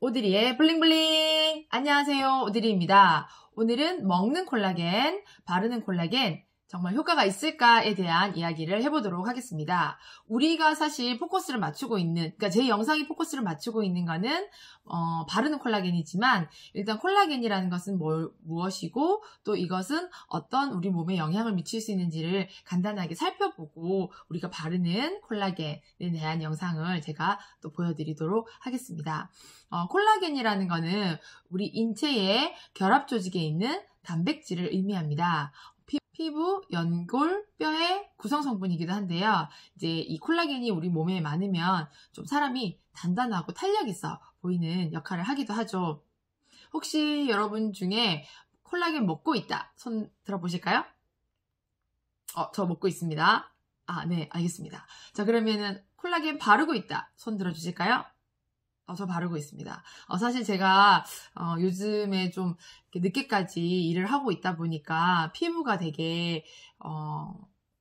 오드리의 블링블링! 안녕하세요, 오드리입니다. 오늘은 먹는 콜라겐, 바르는 콜라겐, 정말 효과가 있을까에 대한 이야기를 해보도록 하겠습니다. 우리가 사실 포커스를 맞추고 있는, 그러니까 제 영상이 포커스를 맞추고 있는 거는 바르는 콜라겐이지만 일단 콜라겐이라는 것은 무엇이고 또 이것은 어떤 우리 몸에 영향을 미칠 수 있는지를 간단하게 살펴보고 우리가 바르는 콜라겐에 대한 영상을 제가 또 보여드리도록 하겠습니다. 콜라겐이라는 거는 우리 인체의 결합 조직에 있는 단백질을 의미합니다. 피부, 연골, 뼈의 구성 성분이기도 한데요. 이제 이 콜라겐이 우리 몸에 많으면 좀 사람이 단단하고 탄력 있어 보이는 역할을 하기도 하죠. 혹시 여러분 중에 콜라겐 먹고 있다. 손 들어보실까요? 저 먹고 있습니다. 네, 알겠습니다. 자, 그러면은 콜라겐 바르고 있다. 손 들어주실까요? 저 바르고 있습니다. 사실 제가 요즘에 좀 늦게까지 일을 하고 있다 보니까 피부가 되게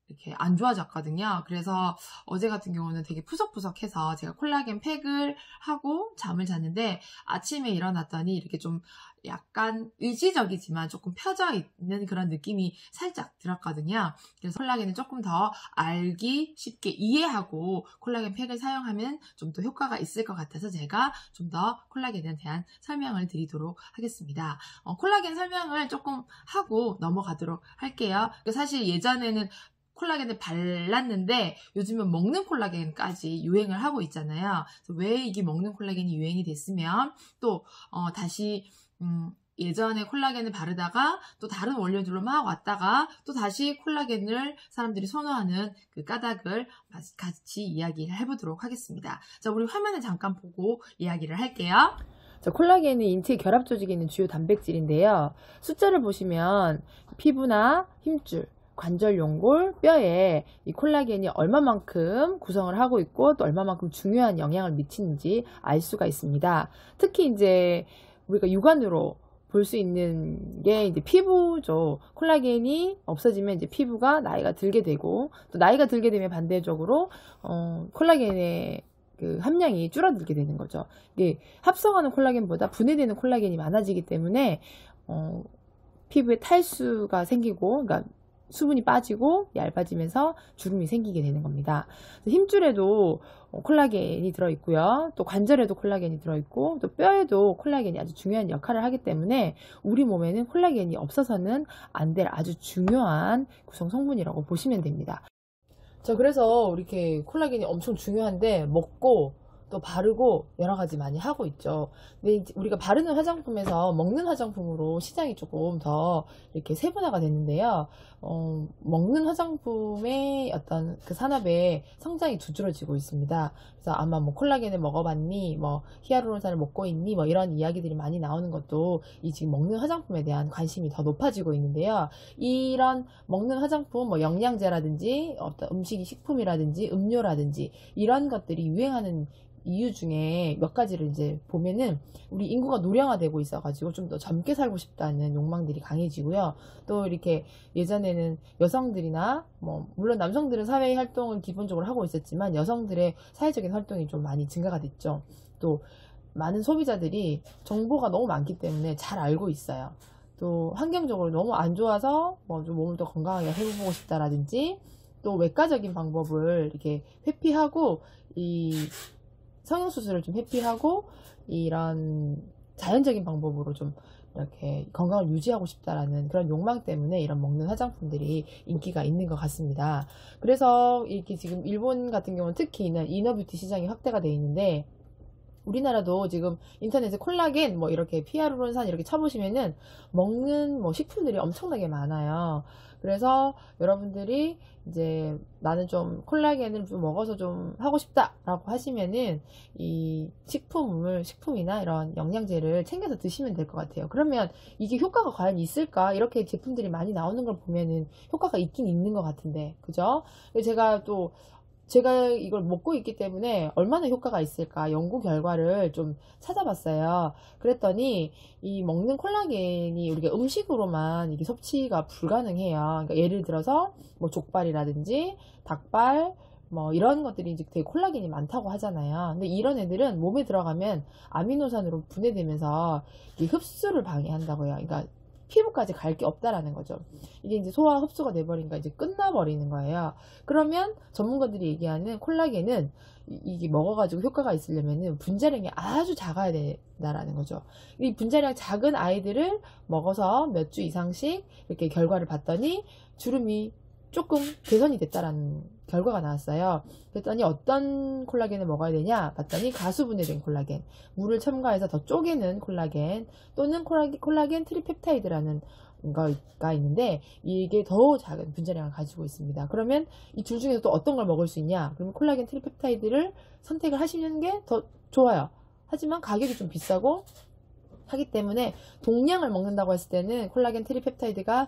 이렇게 안 좋아졌거든요. 그래서 어제 같은 경우는 되게 푸석푸석해서 제가 콜라겐 팩을 하고 잠을 잤는데 아침에 일어났더니 이렇게 좀 약간 의지적이지만 조금 펴져 있는 그런 느낌이 살짝 들었거든요. 그래서 콜라겐을 조금 더 알기 쉽게 이해하고 콜라겐 팩을 사용하면 좀 더 효과가 있을 것 같아서 제가 좀 더 콜라겐에 대한 설명을 드리도록 하겠습니다. 콜라겐 설명을 조금 하고 넘어가도록 할게요. 사실 예전에는 콜라겐을 발랐는데 요즘은 먹는 콜라겐까지 유행을 하고 있잖아요. 그래서 왜 이게 먹는 콜라겐이 유행이 됐으면 또 다시 예전에 콜라겐을 바르다가 또 다른 원료들로 막 왔다가 또 다시 콜라겐을 사람들이 선호하는 그 까닭을 같이 이야기를 해보도록 하겠습니다. 자, 우리 화면을 잠깐 보고 이야기를 할게요. 자, 콜라겐은 인체 결합 조직에 있는 주요 단백질인데요. 숫자를 보시면 피부나 힘줄, 관절, 연골, 뼈에 이 콜라겐이 얼마만큼 구성을 하고 있고 또 얼마만큼 중요한 영향을 미치는지 알 수가 있습니다. 특히 이제 우리가 육안으로 볼 수 있는 게 이제 피부죠. 콜라겐이 없어지면 이제 피부가 나이가 들게 되고 또 나이가 들게 되면 반대적으로 콜라겐의 그 함량이 줄어들게 되는 거죠. 이게 합성하는 콜라겐보다 분해되는 콜라겐이 많아지기 때문에 피부에 탈수가 생기고, 그러니까 수분이 빠지고 얇아지면서 주름이 생기게 되는 겁니다. 힘줄에도 콜라겐이 들어있고요. 또 관절에도 콜라겐이 들어있고 또 뼈에도 콜라겐이 아주 중요한 역할을 하기 때문에 우리 몸에는 콜라겐이 없어서는 안 될 아주 중요한 구성 성분이라고 보시면 됩니다. 자, 그래서 이렇게 콜라겐이 엄청 중요한데 먹고 또 바르고 여러 가지 많이 하고 있죠. 근데 우리가 바르는 화장품에서 먹는 화장품으로 시장이 조금 더 이렇게 세분화가 됐는데요. 먹는 화장품의 어떤 그 산업의 성장이 두드러지고 있습니다. 그래서 아마 뭐 콜라겐을 먹어봤니, 뭐 히아루론산을 먹고 있니, 뭐 이런 이야기들이 많이 나오는 것도 이 지금 먹는 화장품에 대한 관심이 더 높아지고 있는데요. 이런 먹는 화장품, 뭐 영양제라든지 어떤 음식이 식품이라든지 음료라든지 이런 것들이 유행하는 이유 중에 몇 가지를 이제 보면은 우리 인구가 노령화되고 있어가지고 좀 더 젊게 살고 싶다는 욕망들이 강해지고요. 또 이렇게 예전에는 여성들이나 뭐 물론 남성들은 사회 활동을 기본적으로 하고 있었지만 여성들의 사회적인 활동이 좀 많이 증가가 됐죠. 또 많은 소비자들이 정보가 너무 많기 때문에 잘 알고 있어요. 또 환경적으로 너무 안 좋아서 뭐 좀 몸을 더 건강하게 해보고 싶다라든지 또 외과적인 방법을 이렇게 회피하고 이 성형수술을 좀 회피하고 이런 자연적인 방법으로 좀 이렇게 건강을 유지하고 싶다라는 그런 욕망 때문에 이런 먹는 화장품들이 인기가 있는 것 같습니다. 그래서 이렇게 지금 일본 같은 경우는 특히 이너뷰티 시장이 확대가 되어 있는데 우리나라도 지금 인터넷에 콜라겐 뭐 이렇게 히아루론산 이렇게 쳐보시면은 먹는 뭐 식품들이 엄청나게 많아요. 그래서 여러분들이 이제 나는 좀 콜라겐을 좀 먹어서 좀 하고 싶다 라고 하시면은 이 식품이나 이런 영양제를 챙겨서 드시면 될 것 같아요. 그러면 이게 효과가 과연 있을까? 이렇게 제품들이 많이 나오는 걸 보면은 효과가 있긴 있는 것 같은데, 그죠? 제가 이걸 먹고 있기 때문에 얼마나 효과가 있을까 연구 결과를 좀 찾아봤어요. 그랬더니 이 먹는 콜라겐이 우리가 음식으로만 이게 섭취가 불가능해요. 그러니까 예를 들어서 뭐 족발이라든지 닭발, 뭐 이런 것들이 이제 되게 콜라겐이 많다고 하잖아요. 근데 이런 애들은 몸에 들어가면 아미노산으로 분해되면서 이 흡수를 방해한다고요. 그러니까 피부까지 갈 게 없다라는 거죠. 이게 이제 소화 흡수가 돼버리니까 이제 끝나버리는 거예요. 그러면 전문가들이 얘기하는 콜라겐은 이게 먹어가지고 효과가 있으려면은 분자량이 아주 작아야 된다라는 거죠. 이 분자량 작은 아이들을 먹어서 몇 주 이상씩 이렇게 결과를 봤더니 주름이 조금 개선이 됐다라는 결과가 나왔어요. 그랬더니 어떤 콜라겐을 먹어야 되냐 봤더니 가수분해된 콜라겐, 물을 첨가해서 더 쪼개는 콜라겐, 또는 콜라겐 트리펩타이드라는 거가 있는데 이게 더 작은 분자량을 가지고 있습니다. 그러면 이 둘 중에서 또 어떤 걸 먹을 수 있냐? 그러면 콜라겐 트리펩타이드를 선택을 하시는 게 더 좋아요. 하지만 가격이 좀 비싸고 하기 때문에 동량을 먹는다고 했을 때는 콜라겐 트리펩타이드가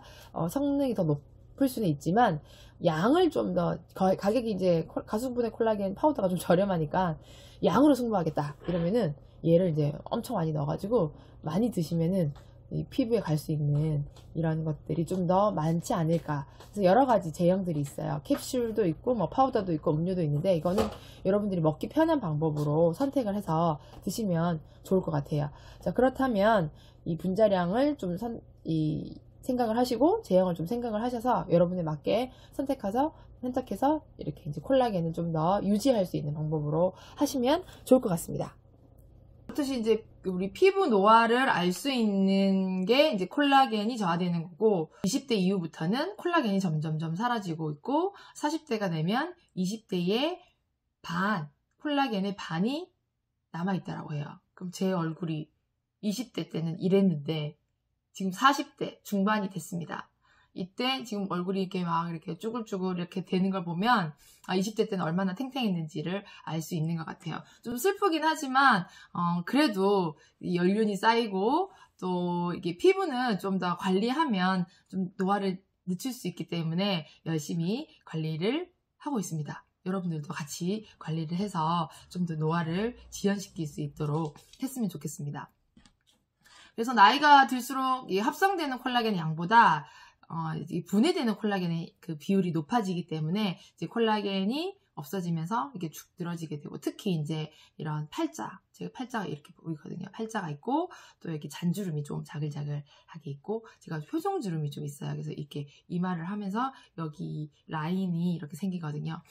성능이 더 높을 수는 있지만 양을 좀 더, 가격이 이제 가수분해 콜라겐 파우더가 좀 저렴하니까 양으로 승부하겠다 이러면은 얘를 이제 엄청 많이 넣어가지고 많이 드시면은 이 피부에 갈 수 있는 이런 것들이 좀 더 많지 않을까. 그래서 여러 가지 제형들이 있어요. 캡슐도 있고 뭐 파우더도 있고 음료도 있는데 이거는 여러분들이 먹기 편한 방법으로 선택을 해서 드시면 좋을 것 같아요. 자, 그렇다면 이 분자량을 좀 생각을 하시고 제형을 좀 생각을 하셔서 여러분에 맞게 선택해서 이렇게 이제 콜라겐을 좀 더 유지할 수 있는 방법으로 하시면 좋을 것 같습니다. 그렇듯이 이제 우리 피부 노화를 알 수 있는 게 이제 콜라겐이 저하되는 거고, 20대 이후부터는 콜라겐이 점점점 사라지고 있고, 40대가 되면 20대의 콜라겐의 반이 남아있다라고 해요. 그럼 제 얼굴이 20대 때는 이랬는데 지금 40대 중반이 됐습니다. 이때 지금 얼굴이 이렇게 막 이렇게 쭈글쭈글 이렇게 되는 걸 보면 20대 때는 얼마나 탱탱했는지를 알 수 있는 것 같아요. 좀 슬프긴 하지만 그래도 연륜이 쌓이고 또 이게 피부는 좀 더 관리하면 좀 노화를 늦출 수 있기 때문에 열심히 관리를 하고 있습니다. 여러분들도 같이 관리를 해서 좀 더 노화를 지연시킬 수 있도록 했으면 좋겠습니다. 그래서 나이가 들수록 이 합성되는 콜라겐 양보다 분해되는 콜라겐의 그 비율이 높아지기 때문에 이제 콜라겐이 없어지면서 이게 죽 늘어지게 되고, 특히 이제 이런 제가 팔자가 이렇게 보이거든요. 팔자가 있고 또 여기 잔주름이 좀 자글자글하게 있고, 제가 표정주름이 좀 있어요. 그래서 이렇게 이마를 하면서 여기 라인이 이렇게 생기거든요.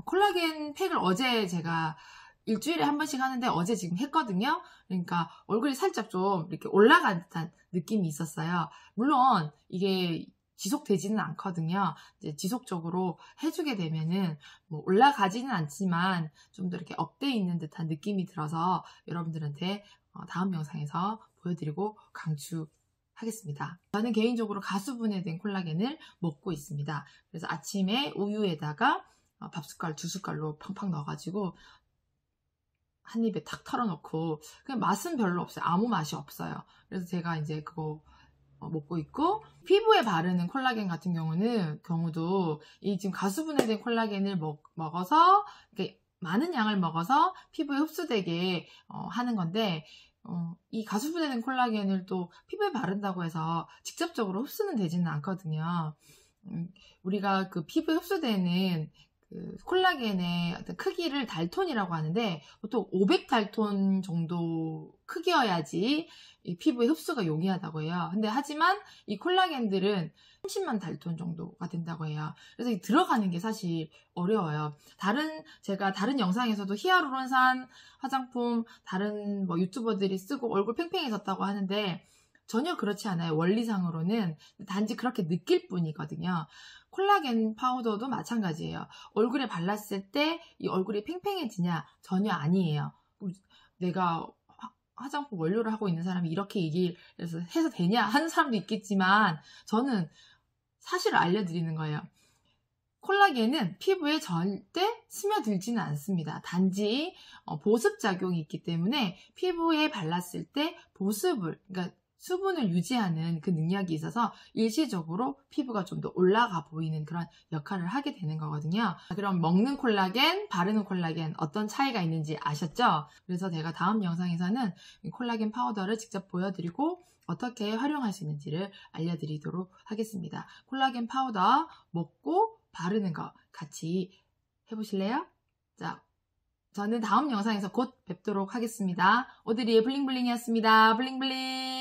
콜라겐 팩을 어제 제가 일주일에 한 번씩 하는데 어제 지금 했거든요. 그러니까 얼굴이 살짝 좀 이렇게 올라간 듯한 느낌이 있었어요. 물론 이게 지속되지는 않거든요. 이제 지속적으로 해주게 되면은 뭐 올라가지는 않지만 좀 더 이렇게 업돼 있는 듯한 느낌이 들어서 여러분들한테 다음 영상에서 보여드리고 강추하겠습니다. 저는 개인적으로 가수분해된 콜라겐을 먹고 있습니다. 그래서 아침에 우유에다가 밥숟갈 2숟갈로 팡팡 넣어가지고 한 입에 탁 털어놓고, 그냥 맛은 별로 없어요. 아무 맛이 없어요. 그래서 제가 이제 그거 먹고 있고, 피부에 바르는 콜라겐 같은 경우도 이 지금 가수분해된 콜라겐을 먹어서 이렇게 많은 양을 먹어서 피부에 흡수되게 하는 건데, 이 가수분해된 콜라겐을 또 피부에 바른다고 해서 직접적으로 흡수는 되지는 않거든요. 우리가 그 피부에 흡수되는 그 콜라겐의 어떤 크기를 달톤이라고 하는데, 보통 500달톤 정도 크기여야지 이 피부에 흡수가 용이하다고 해요. 근데 하지만 이 콜라겐들은 30만 달톤 정도가 된다고 해요. 그래서 이 들어가는 게 사실 어려워요. 제가 다른 영상에서도 히아루론산 화장품 다른 뭐 유튜버들이 쓰고 얼굴 팽팽해졌다고 하는데 전혀 그렇지 않아요. 원리상으로는 단지 그렇게 느낄 뿐이거든요. 콜라겐 파우더도 마찬가지예요. 얼굴에 발랐을 때 이 얼굴이 팽팽해지냐? 전혀 아니에요. 내가 화장품 원료를 하고 있는 사람이 이렇게 얘기를 해서 되냐? 하는 사람도 있겠지만 저는 사실을 알려드리는 거예요. 콜라겐은 피부에 절대 스며들지는 않습니다. 단지 보습작용이 있기 때문에 피부에 발랐을 때 보습을, 그러니까 수분을 유지하는 그 능력이 있어서 일시적으로 피부가 좀 더 올라가 보이는 그런 역할을 하게 되는 거거든요. 그럼 먹는 콜라겐, 바르는 콜라겐 어떤 차이가 있는지 아셨죠? 그래서 제가 다음 영상에서는 콜라겐 파우더를 직접 보여드리고 어떻게 활용할 수 있는지를 알려드리도록 하겠습니다. 콜라겐 파우더 먹고 바르는 거 같이 해보실래요? 자, 저는 다음 영상에서 곧 뵙도록 하겠습니다. 오드리의 블링블링이었습니다. 블링블링.